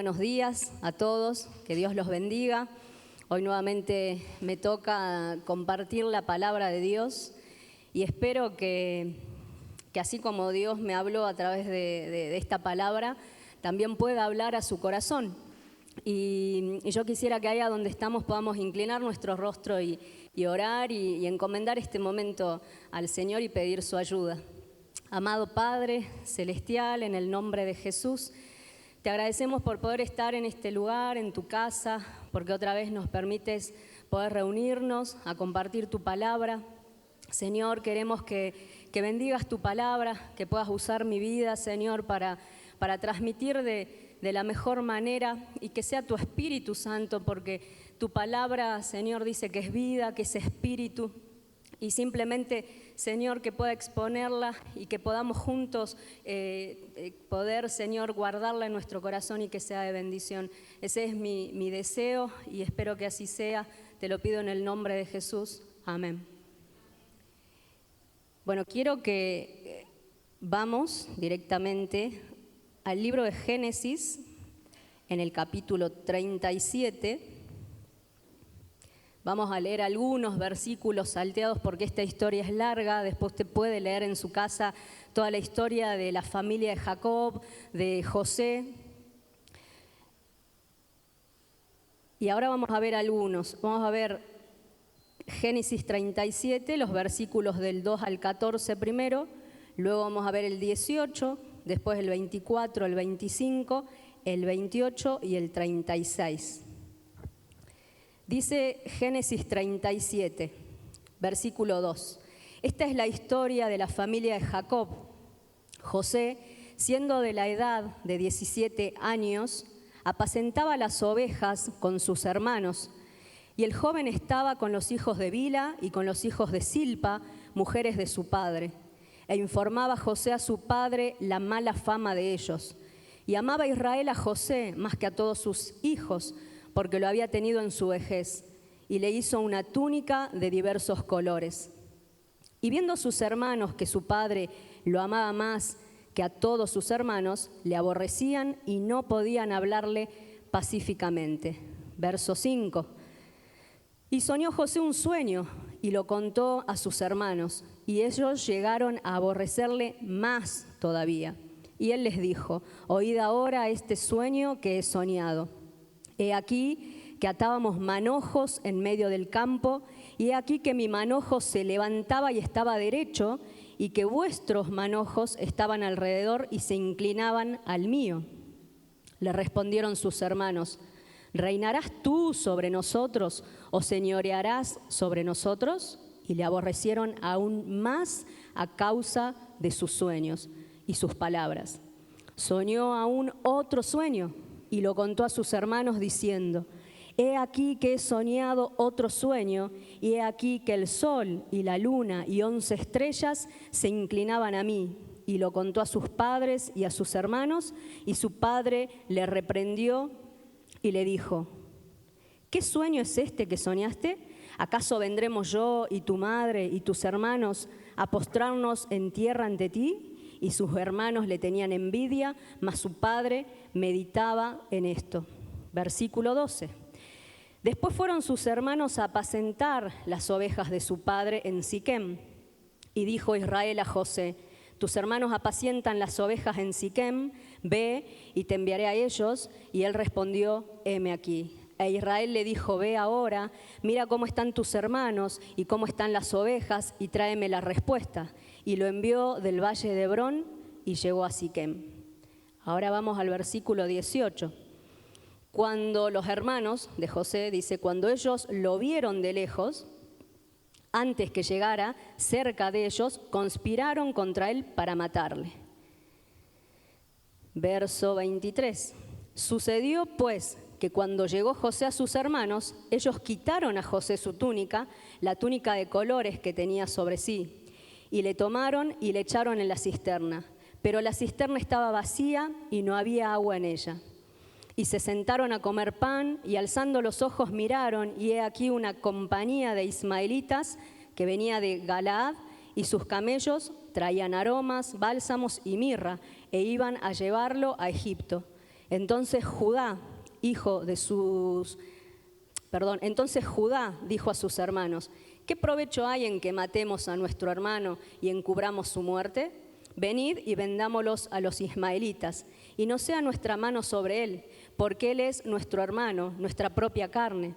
buenos días a todos, que Dios los bendiga. Hoy nuevamente me toca compartir la palabra de Dios y espero que así como Dios me habló a través de esta palabra, también pueda hablar a su corazón. Y yo quisiera que allá donde estamos podamos inclinar nuestro rostro y orar y encomendar este momento al Señor y pedir su ayuda. Amado Padre Celestial, en el nombre de Jesús, te agradecemos por poder estar en este lugar, en tu casa, porque otra vez nos permites poder reunirnos, a compartir tu palabra. Señor, queremos que bendigas tu palabra, que puedas usar mi vida, Señor, para transmitir de la mejor manera y que sea tu Espíritu Santo, porque tu palabra, Señor, dice que es vida, que es espíritu. Y simplemente, Señor, que pueda exponerla y que podamos juntos poder, Señor, guardarla en nuestro corazón y que sea de bendición. Ese es mi deseo y espero que así sea. Te lo pido en el nombre de Jesús. Amén. Bueno, quiero que vamos directamente al libro de Génesis, en el capítulo 37. Vamos a leer algunos versículos salteados porque esta historia es larga. Después usted puede leer en su casa toda la historia de la familia de Jacob, de José. Y ahora vamos a ver algunos. Vamos a ver Génesis 37, los versículos del 2 al 14 primero. Luego vamos a ver el 18, después el 24, el 25, el 28 y el 36. Dice Génesis 37, versículo 2. Esta es la historia de la familia de Jacob. José, siendo de la edad de 17 años, apacentaba las ovejas con sus hermanos. Y el joven estaba con los hijos de Bila y con los hijos de Silpa, mujeres de su padre. E informaba José a su padre la mala fama de ellos. Y amaba Israel a José más que a todos sus hijos, porque lo había tenido en su vejez, y le hizo una túnica de diversos colores. Y viendo sus hermanos que su padre lo amaba más que a todos sus hermanos, le aborrecían y no podían hablarle pacíficamente. Verso 5. Y soñó José un sueño y lo contó a sus hermanos, y ellos llegaron a aborrecerle más todavía. Y él les dijo: oíd ahora este sueño que he soñado. He aquí que atábamos manojos en medio del campo, y he aquí que mi manojo se levantaba y estaba derecho, y que vuestros manojos estaban alrededor y se inclinaban al mío. Le respondieron sus hermanos: ¿reinarás tú sobre nosotros o señorearás sobre nosotros? Y le aborrecieron aún más a causa de sus sueños y sus palabras. Soñó aún otro sueño y lo contó a sus hermanos diciendo: he aquí que he soñado otro sueño, y he aquí que el sol y la luna y 11 estrellas se inclinaban a mí. Y lo contó a sus padres y a sus hermanos, y su padre le reprendió y le dijo: ¿qué sueño es este que soñaste? ¿Acaso vendremos yo y tu madre y tus hermanos a postrarnos en tierra ante ti? Y sus hermanos le tenían envidia, mas su padre meditaba en esto. Versículo 12. Después fueron sus hermanos a apacentar las ovejas de su padre en Siquem. Y dijo Israel a José: tus hermanos apacientan las ovejas en Siquem, ve y te enviaré a ellos. Y él respondió: heme aquí. E Israel le dijo: ve ahora, mira cómo están tus hermanos y cómo están las ovejas, y tráeme la respuesta. Y lo envió del valle de Hebrón y llegó a Siquem. Ahora vamos al versículo 18. Cuando los hermanos de José, dice, cuando ellos lo vieron de lejos, antes que llegara cerca de ellos, conspiraron contra él para matarle. Verso 23. Sucedió pues que cuando llegó José a sus hermanos, ellos quitaron a José su túnica, la túnica de colores que tenía sobre sí, y le tomaron y le echaron en la cisterna. Pero la cisterna estaba vacía y no había agua en ella. Y se sentaron a comer pan, y alzando los ojos miraron, y he aquí una compañía de ismaelitas que venía de Galaad, y sus camellos traían aromas, bálsamos y mirra, e iban a llevarlo a Egipto. Entonces Judá dijo a sus hermanos: ¿qué provecho hay en que matemos a nuestro hermano y encubramos su muerte? Venid y vendámoslos a los ismaelitas, y no sea nuestra mano sobre él, porque él es nuestro hermano, nuestra propia carne.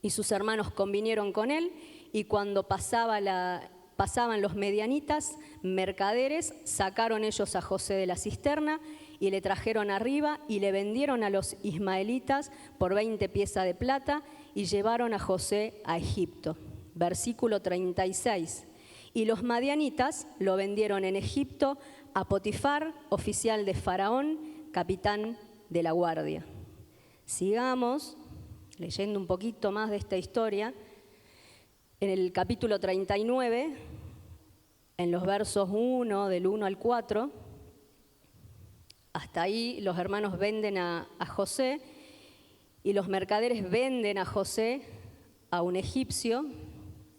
Y sus hermanos convinieron con él, y cuando pasaban los medianitas, mercaderes, sacaron ellos a José de la cisterna y le trajeron arriba y le vendieron a los ismaelitas por 20 piezas de plata y llevaron a José a Egipto. Versículo 36. Y los madianitas lo vendieron en Egipto a Potifar, oficial de Faraón, capitán de la guardia. Sigamos leyendo un poquito más de esta historia. En el capítulo 39, en los versos 1, del 1 al 4, hasta ahí los hermanos venden a José y los mercaderes venden a José a un egipcio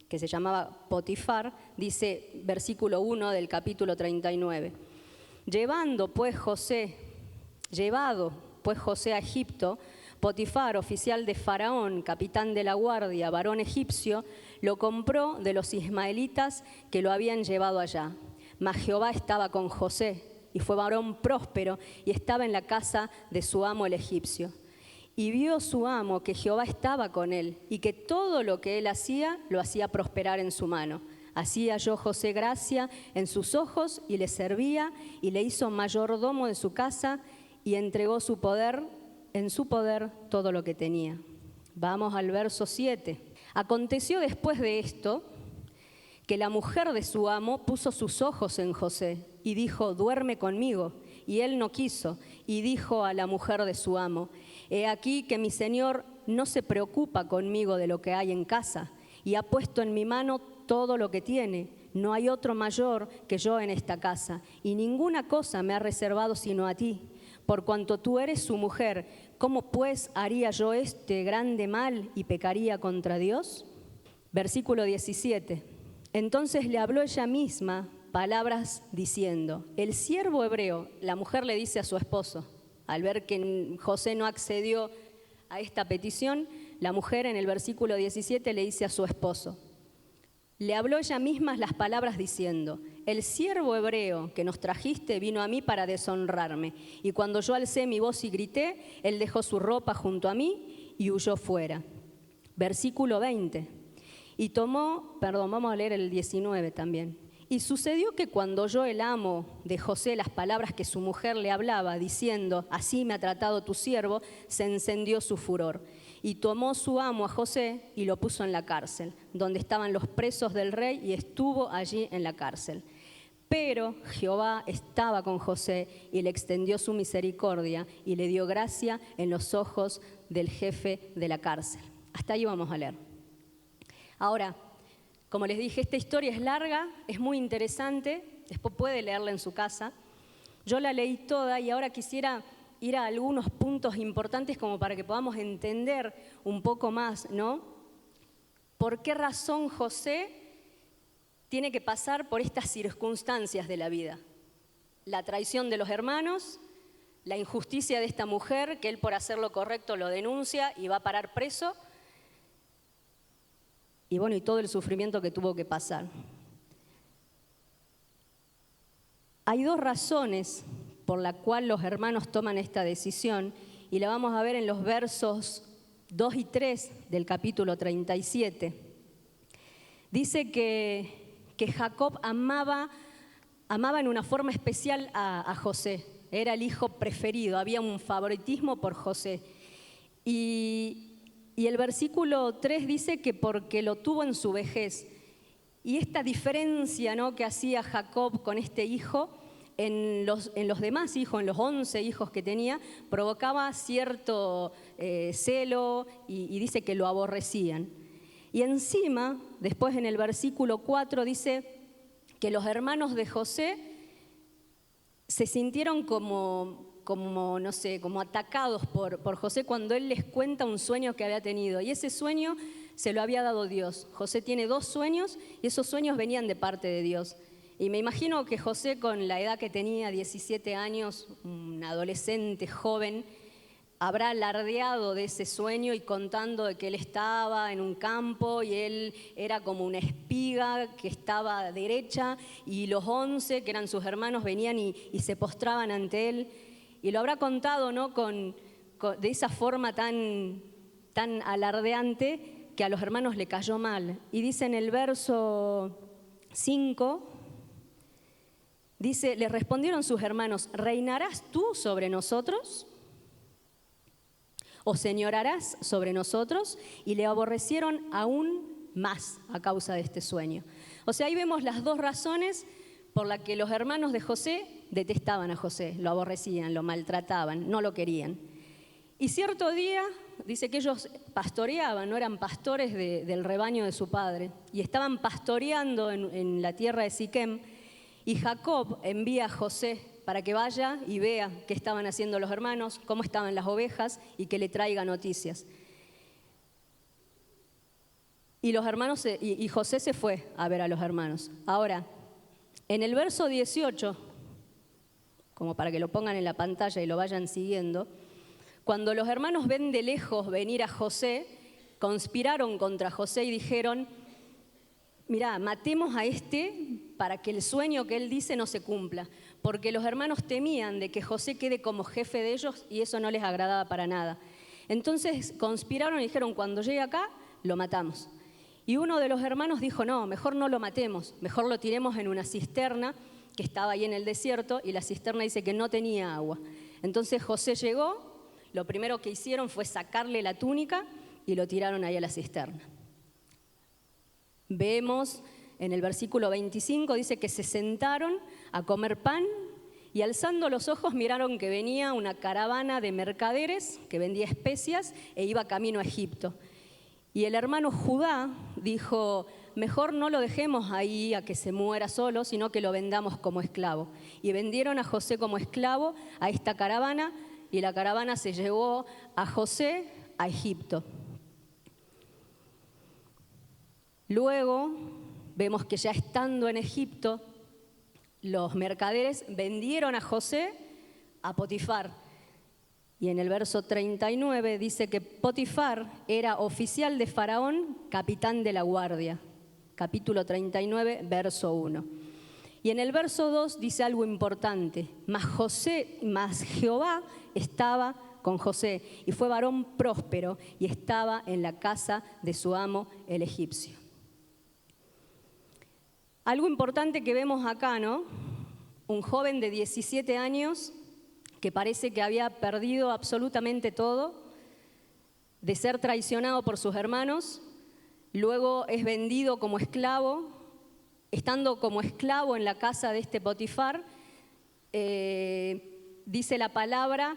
que se llamaba Potifar, dice versículo 1 del capítulo 39. Llevado pues José a Egipto, Potifar, oficial de Faraón, capitán de la guardia, varón egipcio, lo compró de los ismaelitas que lo habían llevado allá. Mas Jehová estaba con José, y fue varón próspero, y estaba en la casa de su amo el egipcio. Y vio su amo que Jehová estaba con él, y que todo lo que él hacía, lo hacía prosperar en su mano. Así halló José gracia en sus ojos, y le servía, y le hizo mayordomo de su casa, y entregó en su poder todo lo que tenía. Vamos al verso 7. Aconteció después de esto, que la mujer de su amo puso sus ojos en José, y dijo: duerme conmigo. Y él no quiso, y dijo a la mujer de su amo: he aquí que mi señor no se preocupa conmigo de lo que hay en casa, y ha puesto en mi mano todo lo que tiene. No hay otro mayor que yo en esta casa, y ninguna cosa me ha reservado sino a ti. Por cuanto tú eres su mujer, ¿cómo pues haría yo este grande mal y pecaría contra Dios? Versículo 17. Entonces le habló ella misma palabras diciendo: el siervo hebreo, la mujer le dice a su esposo, al ver que José no accedió a esta petición, la mujer en el versículo 17 le dice a su esposo, le habló ella misma las palabras diciendo: el siervo hebreo que nos trajiste vino a mí para deshonrarme, y cuando yo alcé mi voz y grité, él dejó su ropa junto a mí y huyó fuera. Versículo 20. Vamos a leer el 19 también. Y sucedió que cuando oyó el amo de José las palabras que su mujer le hablaba, diciendo: así me ha tratado tu siervo, se encendió su furor. Y tomó su amo a José y lo puso en la cárcel, donde estaban los presos del rey, y estuvo allí en la cárcel. Pero Jehová estaba con José y le extendió su misericordia y le dio gracia en los ojos del jefe de la cárcel. Hasta ahí vamos a leer. Ahora, como les dije, esta historia es larga, es muy interesante, después puede leerla en su casa. Yo la leí toda y ahora quisiera ir a algunos puntos importantes como para que podamos entender un poco más, ¿no? ¿Por qué razón José tiene que pasar por estas circunstancias de la vida? La traición de los hermanos, la injusticia de esta mujer, que él por hacer lo correcto lo denuncia y va a parar preso, y bueno, y todo el sufrimiento que tuvo que pasar. Hay dos razones por la cual los hermanos toman esta decisión, y la vamos a ver en los versos 2 y 3 del capítulo 37. Dice que Jacob amaba en una forma especial a José. Era el hijo preferido, había un favoritismo por José. Y el versículo 3 dice que porque lo tuvo en su vejez. Y esta diferencia, ¿no?, que hacía Jacob con este hijo, en los demás hijos, en los 11 hijos que tenía, provocaba cierto celo y dice que lo aborrecían. Y encima, después en el versículo 4 dice que los hermanos de José se sintieron como atacados por José cuando él les cuenta un sueño que había tenido. Y ese sueño se lo había dado Dios. José tiene 2 sueños y esos sueños venían de parte de Dios. Y me imagino que José, con la edad que tenía, 17 años, un adolescente joven, habrá alardeado de ese sueño y contando de que él estaba en un campo y él era como una espiga que estaba derecha y los 11, que eran sus hermanos, venían y se postraban ante él. Y lo habrá contado, ¿no?, de esa forma tan alardeante que a los hermanos le cayó mal. Y dice en el verso 5, dice, le respondieron sus hermanos, ¿reinarás tú sobre nosotros? ¿O señorarás sobre nosotros? Y le aborrecieron aún más a causa de este sueño. O sea, ahí vemos las dos razones por las que los hermanos de José detestaban a José, lo aborrecían, lo maltrataban, no lo querían. Y cierto día, dice que ellos pastoreaban, no eran pastores del rebaño de su padre, y estaban pastoreando en la tierra de Siquem, y Jacob envía a José para que vaya y vea qué estaban haciendo los hermanos, cómo estaban las ovejas y que le traiga noticias. Y los hermanos y José se fue a ver a los hermanos. Ahora, en el verso 18, como para que lo pongan en la pantalla y lo vayan siguiendo, cuando los hermanos ven de lejos venir a José, conspiraron contra José y dijeron, mirá, matemos a este para que el sueño que él dice no se cumpla, porque los hermanos temían de que José quede como jefe de ellos y eso no les agradaba para nada. Entonces conspiraron y dijeron, cuando llegue acá, lo matamos. Y uno de los hermanos dijo, no, mejor no lo matemos, mejor lo tiremos en una cisterna que estaba ahí en el desierto y la cisterna dice que no tenía agua. Entonces José llegó, lo primero que hicieron fue sacarle la túnica y lo tiraron ahí a la cisterna. Vemos en el versículo 25, dice que se sentaron a comer pan y alzando los ojos miraron que venía una caravana de mercaderes que vendía especias e iba camino a Egipto. Y el hermano Judá dijo, mejor no lo dejemos ahí a que se muera solo, sino que lo vendamos como esclavo. Y vendieron a José como esclavo a esta caravana y la caravana se llevó a José a Egipto. Luego vemos que ya estando en Egipto, los mercaderes vendieron a José a Potifar. Y en el verso 39 dice que Potifar era oficial de Faraón, capitán de la guardia. Capítulo 39, verso 1. Y en el verso 2 dice algo importante. Mas Jehová estaba con José y fue varón próspero y estaba en la casa de su amo el egipcio. Algo importante que vemos acá, ¿no? Un joven de 17 años que parece que había perdido absolutamente todo, de ser traicionado por sus hermanos, luego es vendido como esclavo, estando como esclavo en la casa de este Potifar, dice la palabra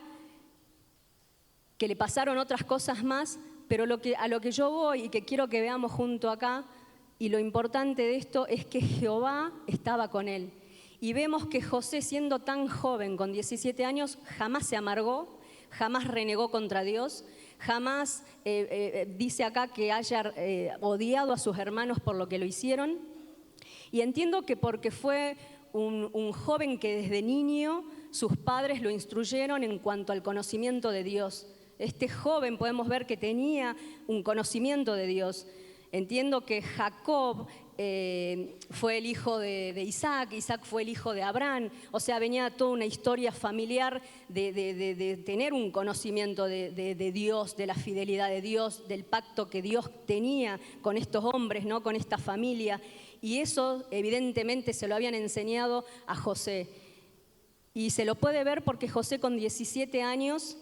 que le pasaron otras cosas más, pero a lo que yo voy y que quiero que veamos junto acá, y lo importante de esto es que Jehová estaba con él. Y vemos que José, siendo tan joven, con 17 años, jamás se amargó, jamás renegó contra Dios, jamás dice acá que haya odiado a sus hermanos por lo que lo hicieron. Y entiendo que porque fue un joven que desde niño sus padres lo instruyeron en cuanto al conocimiento de Dios. Este joven podemos ver que tenía un conocimiento de Dios. Entiendo que Jacob fue el hijo de Isaac, Isaac fue el hijo de Abraham, o sea, venía toda una historia familiar de tener un conocimiento de Dios, de la fidelidad de Dios, del pacto que Dios tenía con estos hombres, ¿no?, con esta familia, y eso evidentemente se lo habían enseñado a José. Y se lo puede ver porque José con 17 años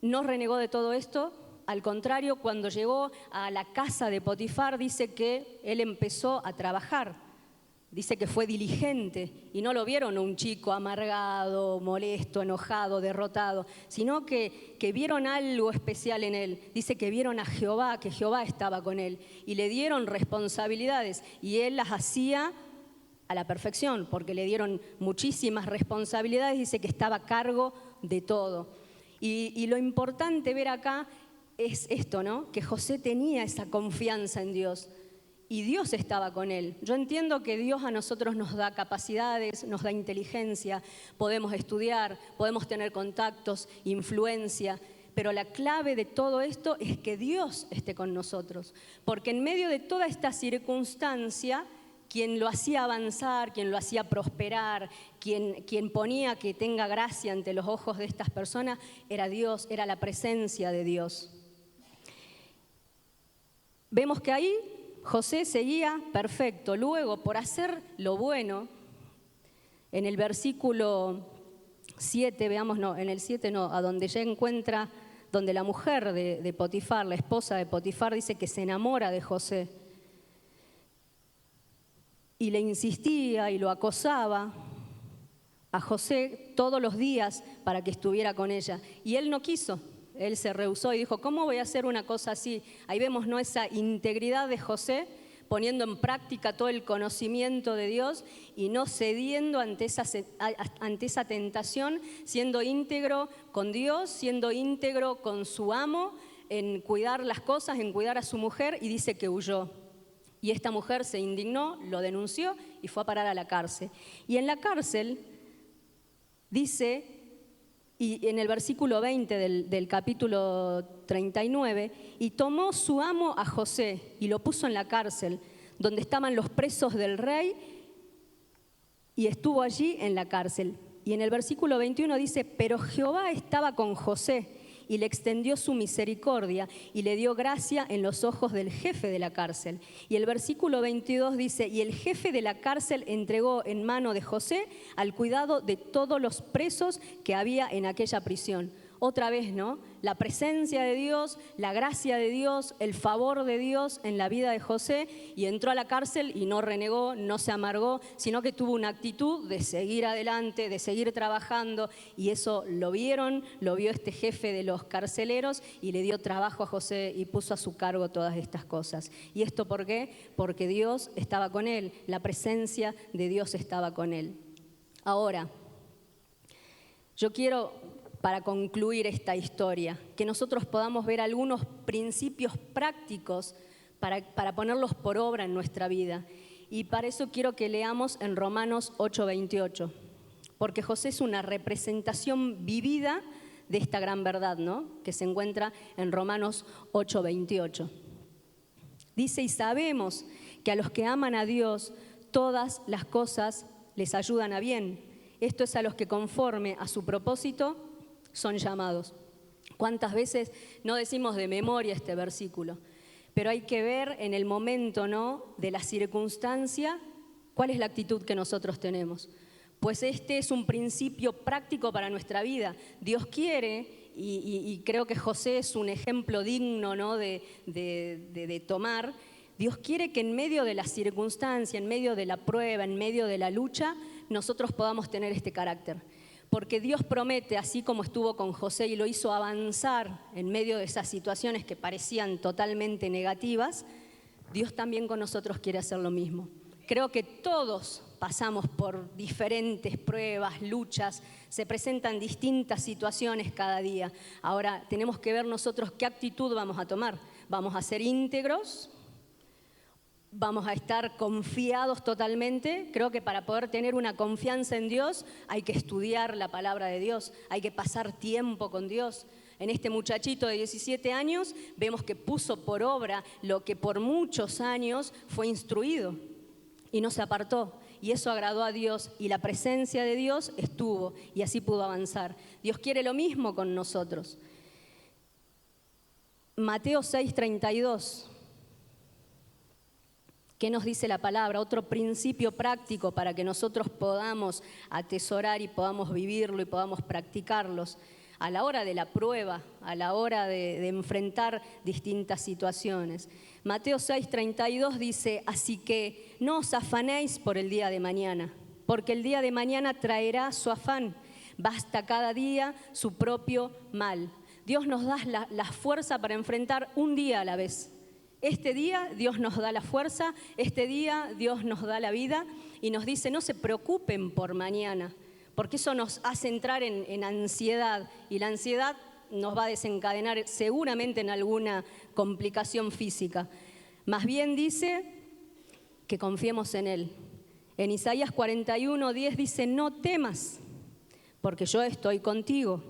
no renegó de todo esto. Al contrario, cuando llegó a la casa de Potifar, dice que él empezó a trabajar. Dice que fue diligente y no lo vieron un chico amargado, molesto, enojado, derrotado, sino que vieron algo especial en él. Dice que vieron a Jehová, que Jehová estaba con él y le dieron responsabilidades y él las hacía a la perfección porque le dieron muchísimas responsabilidades. Dice que estaba a cargo de todo. Y lo importante ver acá es esto, ¿no? Que José tenía esa confianza en Dios y Dios estaba con él. Yo entiendo que Dios a nosotros nos da capacidades, nos da inteligencia, podemos estudiar, podemos tener contactos, influencia, pero la clave de todo esto es que Dios esté con nosotros, porque en medio de toda esta circunstancia, quien lo hacía avanzar, quien lo hacía prosperar, quien ponía que tenga gracia ante los ojos de estas personas, era Dios, era la presencia de Dios. Vemos que ahí José seguía perfecto. Luego, por hacer lo bueno, en el versículo 7, veamos, no, en el 7 no, a donde ya encuentra, donde la mujer de Potifar, la esposa de Potifar, dice que se enamora de José. Y le insistía y lo acosaba a José todos los días para que estuviera con ella. Y él no quiso, él se rehusó y dijo, ¿cómo voy a hacer una cosa así? Ahí vemos, ¿no?, esa integridad de José, poniendo en práctica todo el conocimiento de Dios y no cediendo ante esa tentación, siendo íntegro con Dios, siendo íntegro con su amo, en cuidar las cosas, en cuidar a su mujer, y dice que huyó. Y esta mujer se indignó, lo denunció y fue a parar a la cárcel. Y en la cárcel dice, y en el versículo 20 del capítulo 39, y tomó su amo a José y lo puso en la cárcel, donde estaban los presos del rey, y estuvo allí en la cárcel. Y en el versículo 21 dice, pero Jehová estaba con José, y le extendió su misericordia y le dio gracia en los ojos del jefe de la cárcel. Y el versículo 22 dice, y el jefe de la cárcel entregó en mano de José al cuidado de todos los presos que había en aquella prisión. Otra vez, ¿no? La presencia de Dios, la gracia de Dios, el favor de Dios en la vida de José, y entró a la cárcel y no renegó, no se amargó, sino que tuvo una actitud de seguir adelante, de seguir trabajando, y eso lo vio este jefe de los carceleros y le dio trabajo a José y puso a su cargo todas estas cosas. ¿Y esto por qué? Porque Dios estaba con él, la presencia de Dios estaba con él. Ahora, yo quiero, para concluir esta historia, que nosotros podamos ver algunos principios prácticos para ponerlos por obra en nuestra vida. Y para eso quiero que leamos en Romanos 8:28, porque José es una representación vivida de esta gran verdad, ¿no?, que se encuentra en Romanos 8:28. Dice, y sabemos que a los que aman a Dios, todas las cosas les ayudan a bien. Esto es a los que conforme a su propósito son llamados. ¿Cuántas veces no decimos de memoria este versículo? Pero hay que ver en el momento, ¿no?, de la circunstancia, cuál es la actitud que nosotros tenemos. Pues este es un principio práctico para nuestra vida. Dios quiere, y creo que José es un ejemplo digno, ¿no?, de tomar. Dios quiere que en medio de la circunstancia, en medio de la prueba, en medio de la lucha, nosotros podamos tener este carácter. Porque Dios promete, así como estuvo con José y lo hizo avanzar en medio de esas situaciones que parecían totalmente negativas, Dios también con nosotros quiere hacer lo mismo. Creo que todos pasamos por diferentes pruebas, luchas, se presentan distintas situaciones cada día. Ahora tenemos que ver nosotros qué actitud vamos a tomar. ¿Vamos a ser íntegros? ¿Vamos a estar confiados totalmente? Creo que para poder tener una confianza en Dios hay que estudiar la palabra de Dios, hay que pasar tiempo con Dios. En este muchachito de 17 años vemos que puso por obra lo que por muchos años fue instruido y no se apartó. Y eso agradó a Dios y la presencia de Dios estuvo y así pudo avanzar. Dios quiere lo mismo con nosotros. Mateo 6:32. ¿Qué nos dice la palabra? Otro principio práctico para que nosotros podamos atesorar y podamos vivirlo y podamos practicarlos a la hora de la prueba, a la hora de enfrentar distintas situaciones. Mateo 6:32 dice, así que no os afanéis por el día de mañana, porque el día de mañana traerá su afán. Basta cada día su propio mal. Dios nos da la fuerza para enfrentar un día a la vez. Este día Dios nos da la fuerza, este día Dios nos da la vida y nos dice no se preocupen por mañana, porque eso nos hace entrar en ansiedad y la ansiedad nos va a desencadenar seguramente en alguna complicación física. Más bien dice, que confiemos en Él. En Isaías 41:10 dice, no temas, porque yo estoy contigo.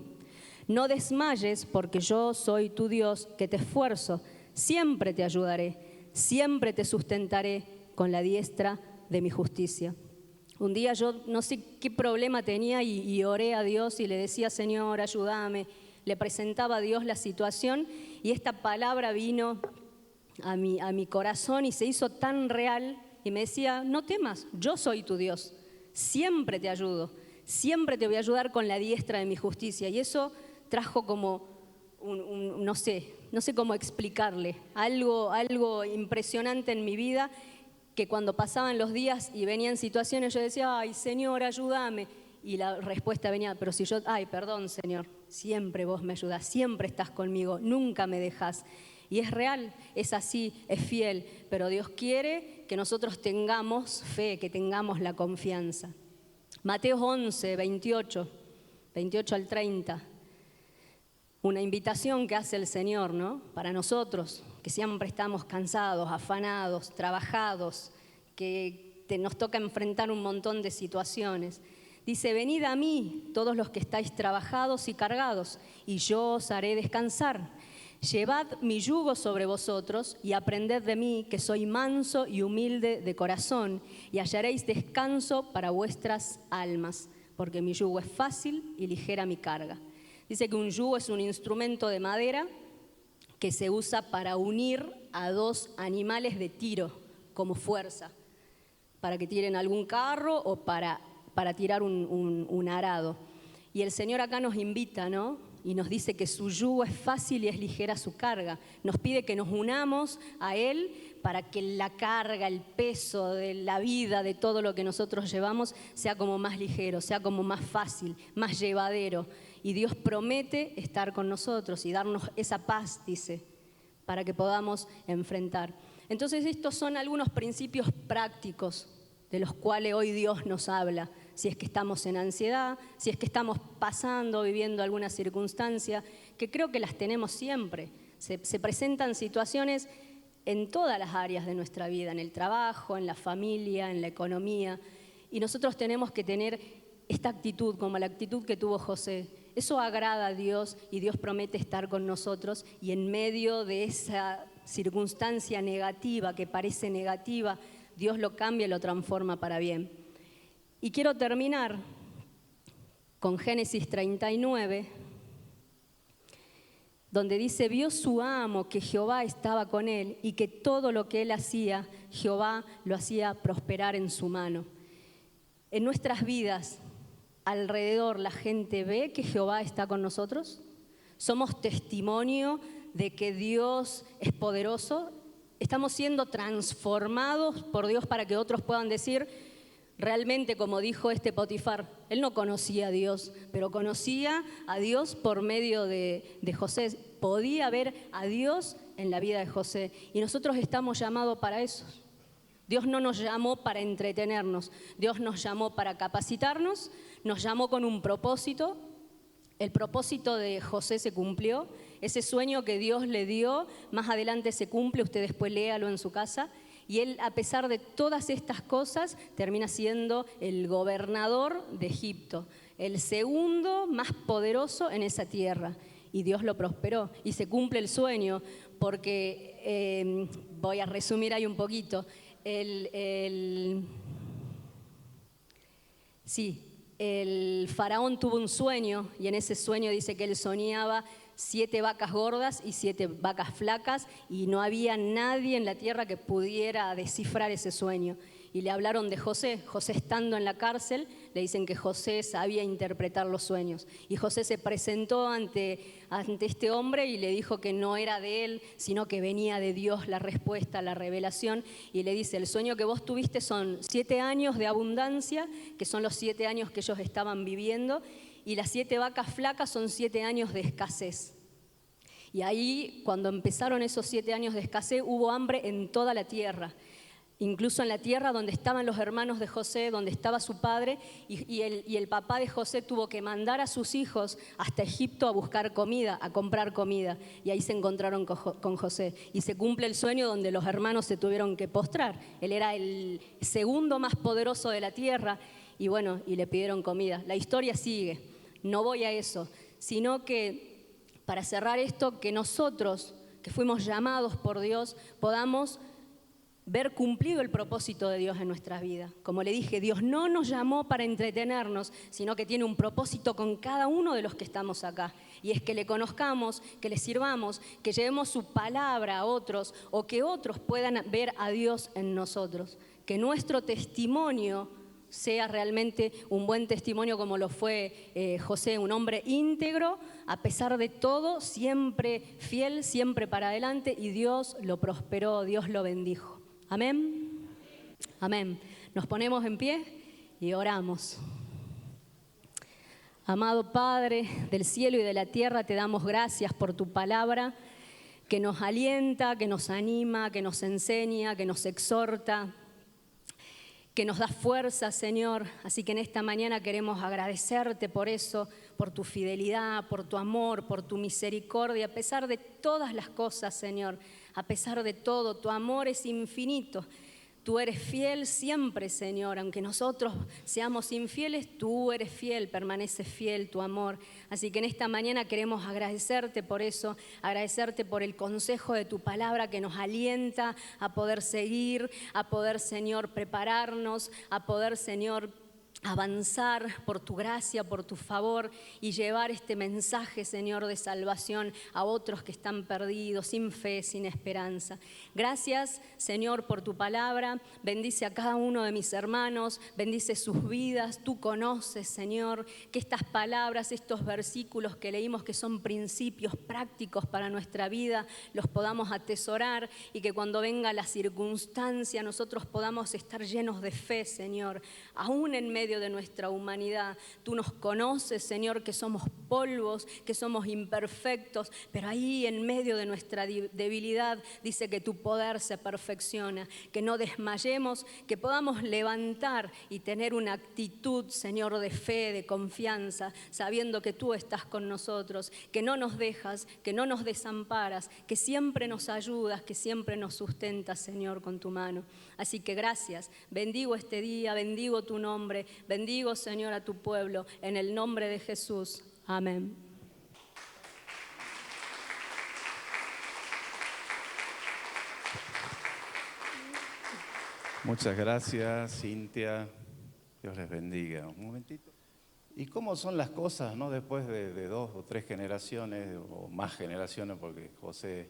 No desmayes, porque yo soy tu Dios, que te esfuerzo. Siempre te ayudaré, siempre te sustentaré con la diestra de mi justicia. Un día yo no sé qué problema tenía y oré a Dios y le decía, Señor, ayúdame. Le presentaba a Dios la situación y esta palabra vino a mi corazón y se hizo tan real y me decía, no temas, yo soy tu Dios, siempre te ayudo, siempre te voy a ayudar con la diestra de mi justicia. Y eso trajo como, no sé cómo explicarle, algo impresionante en mi vida, que cuando pasaban los días y venían situaciones yo decía, ay Señor, ayúdame. Y la respuesta venía, pero si yo, ay, perdón, Señor, siempre vos me ayudás, siempre estás conmigo, nunca me dejás. Y es real, es así, es fiel, pero Dios quiere que nosotros tengamos fe, que tengamos la confianza. Mateo 11, 28 al 30. Una invitación que hace el Señor, ¿no? Para nosotros, que siempre estamos cansados, afanados, trabajados, que nos toca enfrentar un montón de situaciones. Dice, venid a mí, todos los que estáis trabajados y cargados, y yo os haré descansar. Llevad mi yugo sobre vosotros y aprended de mí, que soy manso y humilde de corazón, y hallaréis descanso para vuestras almas, porque mi yugo es fácil y ligera mi carga. Dice que un yugo es un instrumento de madera que se usa para unir a dos animales de tiro como fuerza, para que tiren algún carro o para tirar un arado. Y el Señor acá nos invita, ¿no? Y nos dice que su yugo es fácil y es ligera su carga. Nos pide que nos unamos a Él para que la carga, el peso de la vida, de todo lo que nosotros llevamos, sea como más ligero, sea como más fácil, más llevadero. Y Dios promete estar con nosotros y darnos esa paz, dice, para que podamos enfrentar. Entonces estos son algunos principios prácticos de los cuales hoy Dios nos habla. Si es que estamos en ansiedad, si es que estamos pasando, viviendo alguna circunstancia, que creo que las tenemos siempre. Se presentan situaciones en todas las áreas de nuestra vida, en el trabajo, en la familia, en la economía, y nosotros tenemos que tener esta actitud, como la actitud que tuvo José. Eso agrada a Dios y Dios promete estar con nosotros, y en medio de esa circunstancia negativa, que parece negativa, Dios lo cambia y lo transforma para bien. Y quiero terminar con Génesis 39, donde dice, vio su amo que Jehová estaba con él y que todo lo que él hacía, Jehová lo hacía prosperar en su mano. En nuestras vidas, alrededor, la gente ve que Jehová está con nosotros. Somos testimonio de que Dios es poderoso. Estamos siendo transformados por Dios para que otros puedan decir, realmente, como dijo Potifar, él no conocía a Dios, pero conocía a Dios por medio de José. Podía ver a Dios en la vida de José. Y nosotros estamos llamados para eso. Dios no nos llamó para entretenernos. Dios nos llamó para capacitarnos. Nos llamó con un propósito. El propósito de José se cumplió. Ese sueño que Dios le dio, más adelante se cumple. Usted después léalo en su casa. Y él, a pesar de todas estas cosas, termina siendo el gobernador de Egipto, el segundo más poderoso en esa tierra. Y Dios lo prosperó y se cumple el sueño, porque voy a resumir ahí un poquito. El faraón tuvo un sueño y en ese sueño dice que él soñaba 7 vacas gordas y 7 vacas flacas, y no había nadie en la tierra que pudiera descifrar ese sueño. Y le hablaron de José. José, estando en la cárcel, le dicen que José sabía interpretar los sueños. Y José se presentó ante este hombre y le dijo que no era de él, sino que venía de Dios la respuesta, la revelación. Y le dice, el sueño que vos tuviste son 7 años de abundancia, que son los 7 años que ellos estaban viviendo, y las 7 vacas flacas son 7 años de escasez. Y ahí, cuando empezaron esos 7 años de escasez, hubo hambre en toda la tierra. incluso en la tierra donde estaban los hermanos de José, donde estaba su padre, y el papá de José tuvo que mandar a sus hijos hasta Egipto a buscar comida, a comprar comida, y ahí se encontraron con José. Y se cumple el sueño donde los hermanos se tuvieron que postrar. Él era el segundo más poderoso de la tierra, y bueno, y le pidieron comida. La historia sigue, no voy a eso, sino que para cerrar esto, que nosotros, que fuimos llamados por Dios, podamos ver cumplido el propósito de Dios en nuestras vidas. Como le dije, Dios no nos llamó para entretenernos, sino que tiene un propósito con cada uno de los que estamos acá. Y es que le conozcamos, que le sirvamos, que llevemos su palabra a otros o que otros puedan ver a Dios en nosotros. Que nuestro testimonio sea realmente un buen testimonio como lo fue José, un hombre íntegro, a pesar de todo, siempre fiel, siempre para adelante, y Dios lo prosperó, Dios lo bendijo. Amén. Amén. Nos ponemos en pie y oramos. Amado Padre del cielo y de la tierra, te damos gracias por tu palabra que nos alienta, que nos anima, que nos enseña, que nos exhorta, que nos da fuerza, Señor. Así que en esta mañana queremos agradecerte por eso, por tu fidelidad, por tu amor, por tu misericordia, a pesar de todas las cosas, Señor. A pesar de todo, tu amor es infinito. Tú eres fiel siempre, Señor. Aunque nosotros seamos infieles, tú eres fiel, permaneces fiel tu amor. Así que en esta mañana queremos agradecerte por eso, agradecerte por el consejo de tu palabra que nos alienta a poder seguir, a poder, Señor, prepararnos, a poder, Señor, avanzar por tu gracia, por tu favor y llevar este mensaje, Señor, de salvación a otros que están perdidos, sin fe, sin esperanza. Gracias, Señor, por tu palabra. Bendice a cada uno de mis hermanos, bendice sus vidas. Tú conoces, Señor, que estas palabras, estos versículos que leímos, que son principios prácticos para nuestra vida, los podamos atesorar y que cuando venga la circunstancia nosotros podamos estar llenos de fe, Señor, aún en medio de nuestra humanidad. Tú nos conoces, Señor, que somos polvos, que somos imperfectos, pero ahí en medio de nuestra debilidad dice que tu poder se perfecciona, que no desmayemos, que podamos levantar y tener una actitud, Señor, de fe, de confianza, sabiendo que tú estás con nosotros, que no nos dejas, que no nos desamparas, que siempre nos ayudas, que siempre nos sustentas, Señor, con tu mano. Así que gracias, bendigo este día, bendigo tu nombre, bendigo, Señor, a tu pueblo, en el nombre de Jesús. Amén. Muchas gracias, Cintia. Dios les bendiga. Un momentito. ¿Y cómo son las cosas, no? Después de 2 o 3 generaciones, o más generaciones, porque José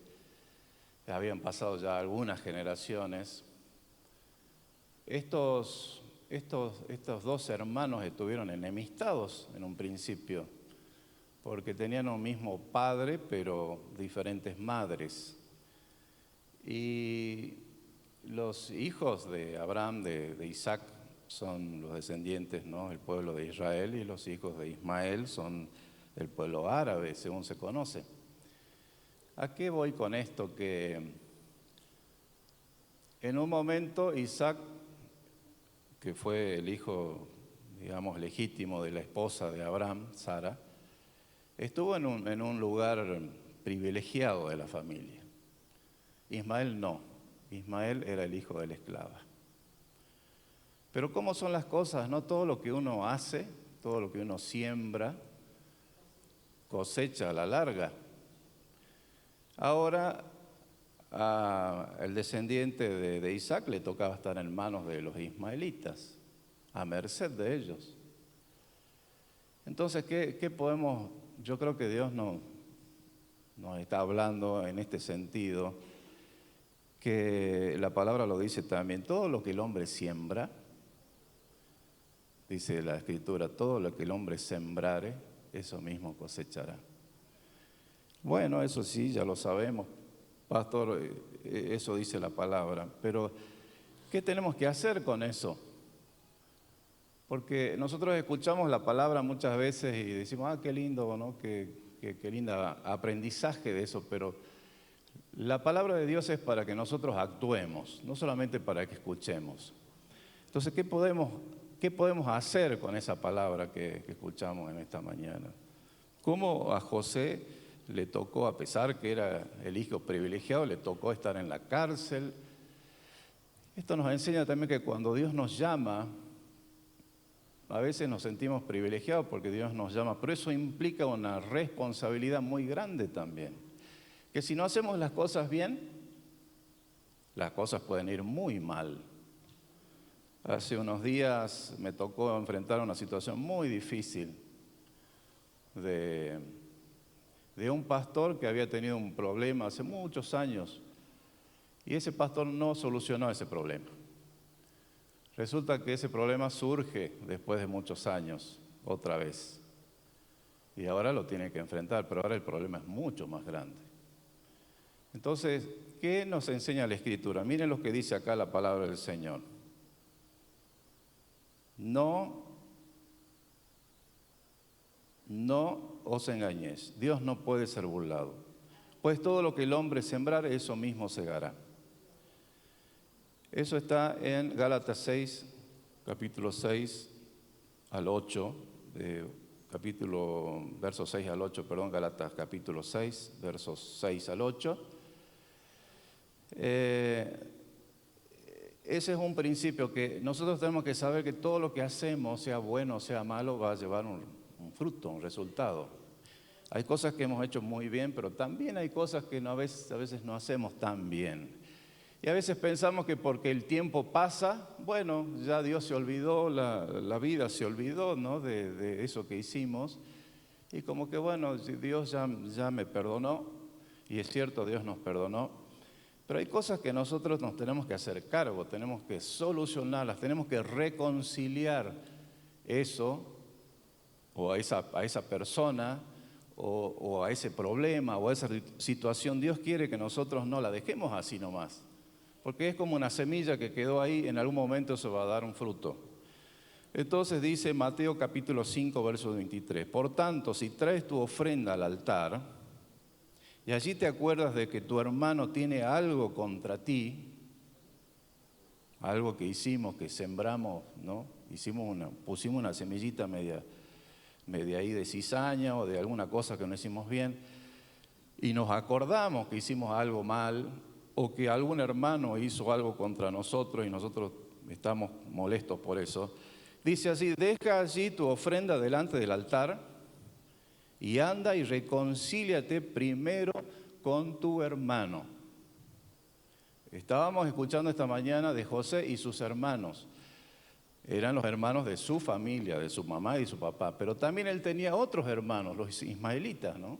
habían pasado ya algunas generaciones. Estos 2 hermanos estuvieron enemistados en un principio, porque tenían un mismo padre, pero diferentes madres. Y los hijos de Abraham, de Isaac, son los descendientes, ¿no?, el pueblo de Israel, y los hijos de Ismael son el pueblo árabe, según se conoce. ¿A qué voy con esto? Que en un momento Isaac, que fue el hijo, digamos, legítimo de la esposa de Abraham, Sara, estuvo en un lugar privilegiado de la familia. Ismael no. Ismael era el hijo de la esclava. Pero ¿cómo son las cosas? No todo lo que uno hace, todo lo que uno siembra, cosecha a la larga. Ahora, el descendiente de Isaac le tocaba estar en manos de los ismaelitas, a merced de ellos. Entonces, ¿qué podemos? Yo creo que Dios nos está hablando en este sentido, que la palabra lo dice también: todo lo que el hombre siembra, dice la Escritura, todo lo que el hombre sembrare, eso mismo cosechará. Bueno, eso sí, ya lo sabemos, pastor, eso dice la palabra, pero ¿qué tenemos que hacer con eso? Porque nosotros escuchamos la palabra muchas veces y decimos, qué lindo, ¿no? Qué lindo aprendizaje de eso, pero La palabra de Dios es para que nosotros actuemos, no solamente para que escuchemos. Entonces, ¿qué podemos hacer con esa palabra que escuchamos en esta mañana? ¿Cómo a José le tocó, a pesar que era el hijo privilegiado, le tocó estar en la cárcel? Esto nos enseña también que cuando Dios nos llama, a veces nos sentimos privilegiados porque Dios nos llama, pero eso implica una responsabilidad muy grande también. Que si no hacemos las cosas bien, las cosas pueden ir muy mal. Hace unos días me tocó enfrentar una situación muy difícil de un pastor que había tenido un problema hace muchos años y ese pastor no solucionó ese problema. Resulta que ese problema surge después de muchos años, otra vez. Y ahora lo tiene que enfrentar, pero ahora el problema es mucho más grande. Entonces, ¿qué nos enseña la Escritura? Miren lo que dice acá la palabra del Señor. No os engañéis, Dios no puede ser burlado, pues todo lo que el hombre sembrare, eso mismo segará. Eso está en Gálatas 6, capítulo 6 al 8, versos 6 al 8, Gálatas capítulo 6, versos 6 al 8. Ese es un principio que nosotros tenemos que saber que todo lo que hacemos, sea bueno o sea malo, va a llevar un fruto, un resultado. Hay cosas que hemos hecho muy bien, pero también hay cosas que a veces no hacemos tan bien. Y a veces pensamos que porque el tiempo pasa, bueno, ya Dios se olvidó, la vida se olvidó, ¿no?, de eso que hicimos. Y como que bueno, Dios ya me perdonó, y es cierto, Dios nos perdonó. Pero hay cosas que nosotros nos tenemos que hacer cargo, tenemos que solucionarlas, tenemos que reconciliar eso, o a esa persona, o a ese problema, o a esa situación. Dios quiere que nosotros no la dejemos así nomás, porque es como una semilla que quedó ahí, en algún momento se va a dar un fruto. Entonces dice Mateo capítulo 5, verso 23, por tanto, si traes tu ofrenda al altar, y allí te acuerdas de que tu hermano tiene algo contra ti, algo que hicimos, que sembramos, ¿no? Pusimos una semillita media ahí de cizaña o de alguna cosa que no hicimos bien, y nos acordamos que hicimos algo mal, o que algún hermano hizo algo contra nosotros y nosotros estamos molestos por eso. Dice así, deja allí tu ofrenda delante del altar, y anda y reconcíliate primero con tu hermano. Estábamos escuchando esta mañana de José y sus hermanos. Eran los hermanos de su familia, de su mamá y su papá. Pero también él tenía otros hermanos, los ismaelitas, ¿no?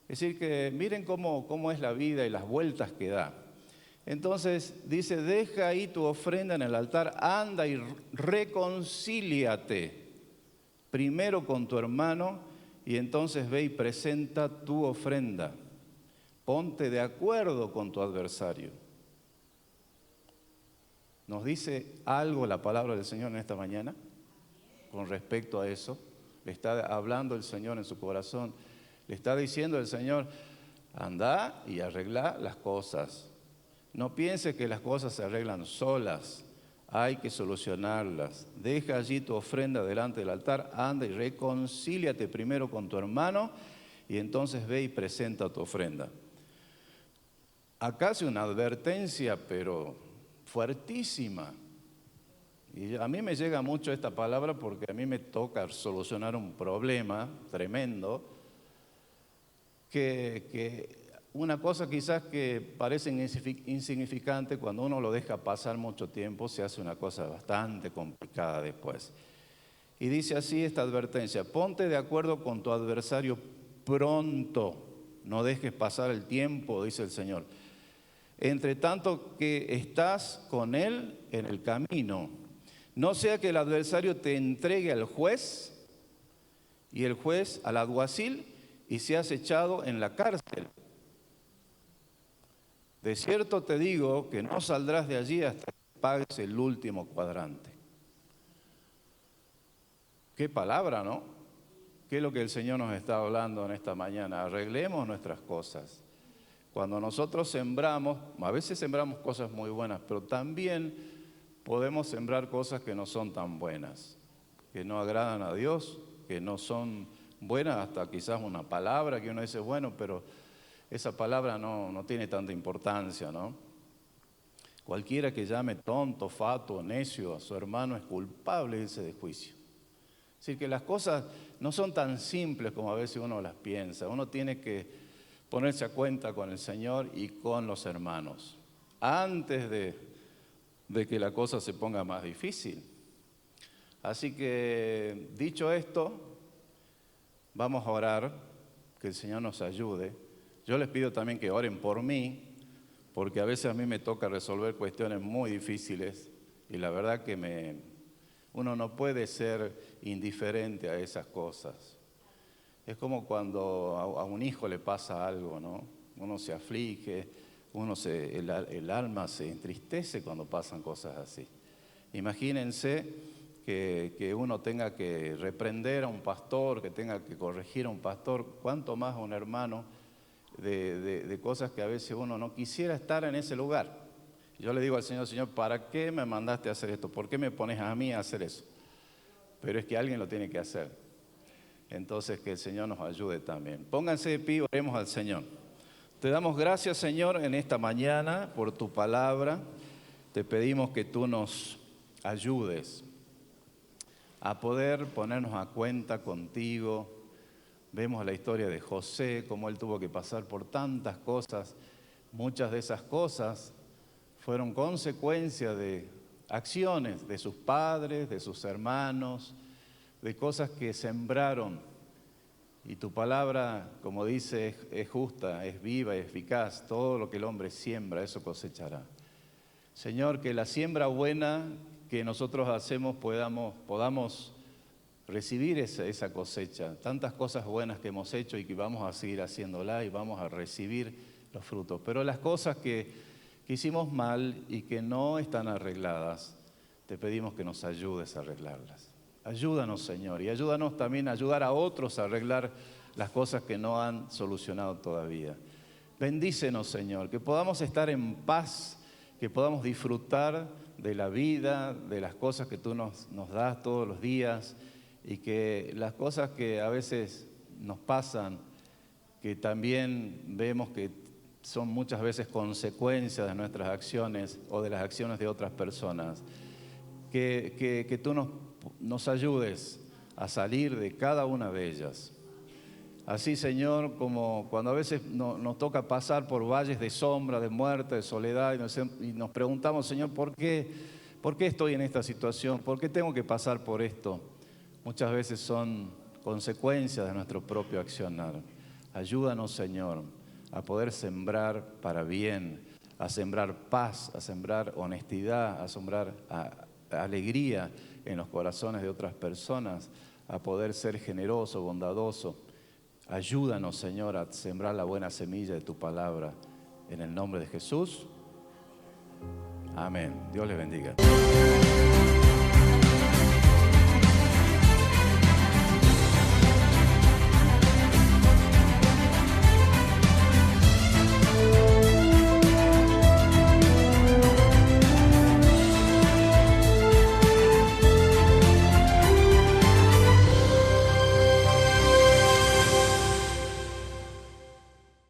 Es decir, que miren cómo es la vida y las vueltas que da. Entonces dice, deja ahí tu ofrenda en el altar, anda y reconcíliate primero con tu hermano, y entonces ve y presenta tu ofrenda. Ponte de acuerdo con tu adversario. ¿Nos dice algo la palabra del Señor en esta mañana con respecto a eso? Le está hablando el Señor en su corazón. Le está diciendo el Señor, anda y arregla las cosas. No piense que las cosas se arreglan solas. Hay que solucionarlas. Deja allí tu ofrenda delante del altar, anda y reconcíliate primero con tu hermano, y entonces ve y presenta tu ofrenda. Acá hace una advertencia, pero fuertísima. Y a mí me llega mucho esta palabra porque a mí me toca solucionar un problema tremendo, que una cosa quizás que parece insignificante, cuando uno lo deja pasar mucho tiempo, se hace una cosa bastante complicada después. Y dice así esta advertencia, ponte de acuerdo con tu adversario pronto, no dejes pasar el tiempo, dice el Señor. Entre tanto que estás con él en el camino, no sea que el adversario te entregue al juez, y el juez al alguacil, y seas echado en la cárcel. De cierto te digo que no saldrás de allí hasta que pagues el último cuadrante. Qué palabra, ¿no? ¿Qué es lo que el Señor nos está hablando en esta mañana? Arreglemos nuestras cosas. Cuando nosotros sembramos, a veces sembramos cosas muy buenas, pero también podemos sembrar cosas que no son tan buenas, que no agradan a Dios, que no son buenas, hasta quizás una palabra que uno dice, bueno, pero esa palabra no tiene tanta importancia, ¿no? Cualquiera que llame tonto, fatuo, necio a su hermano es culpable de ese desjuicio. Es decir, que las cosas no son tan simples como a veces uno las piensa. Uno tiene que ponerse a cuenta con el Señor y con los hermanos, antes de que la cosa se ponga más difícil. Así que, dicho esto, vamos a orar, que el Señor nos ayude. Yo les pido también que oren por mí, porque a veces a mí me toca resolver cuestiones muy difíciles y la verdad que uno no puede ser indiferente a esas cosas. Es como cuando a un hijo le pasa algo, ¿no? Uno se aflige, el alma se entristece cuando pasan cosas así. Imagínense que uno tenga que reprender a un pastor, que tenga que corregir a un pastor, cuánto más a un hermano de cosas que a veces uno no quisiera estar en ese lugar. Yo le digo al Señor, Señor, ¿para qué me mandaste a hacer esto? ¿Por qué me pones a mí a hacer eso? Pero es que alguien lo tiene que hacer. Entonces, que el Señor nos ayude también. Pónganse de pie, oremos al Señor. Te damos gracias, Señor, en esta mañana por tu palabra. Te pedimos que tú nos ayudes a poder ponernos a cuenta contigo. Vemos la historia de José, cómo él tuvo que pasar por tantas cosas. Muchas de esas cosas fueron consecuencia de acciones de sus padres, de sus hermanos, de cosas que sembraron. Y tu palabra, como dice, es justa, es viva y eficaz. Todo lo que el hombre siembra, eso cosechará. Señor, que la siembra buena que nosotros hacemos podamos recibir esa cosecha. Tantas cosas buenas que hemos hecho y que vamos a seguir haciéndola y vamos a recibir los frutos. Pero las cosas que hicimos mal y que no están arregladas, te pedimos que nos ayudes a arreglarlas. Ayúdanos, Señor, y ayúdanos también a ayudar a otros a arreglar las cosas que no han solucionado todavía. Bendícenos, Señor, que podamos estar en paz, que podamos disfrutar de la vida, de las cosas que tú nos das todos los días y que las cosas que a veces nos pasan, que también vemos que son muchas veces consecuencias de nuestras acciones o de las acciones de otras personas, que tú nos ayudes a salir de cada una de ellas. Así, Señor, como cuando a veces nos toca pasar por valles de sombra, de muerte, de soledad, y nos preguntamos, Señor, ¿por qué estoy en esta situación? ¿Por qué tengo que pasar por esto? Muchas veces son consecuencias de nuestro propio accionar. Ayúdanos, Señor, a poder sembrar para bien, a sembrar paz, a sembrar honestidad, a sembrar alegría en los corazones de otras personas, a poder ser generoso, bondadoso. Ayúdanos, Señor, a sembrar la buena semilla de tu palabra. En el nombre de Jesús. Amén. Dios les bendiga.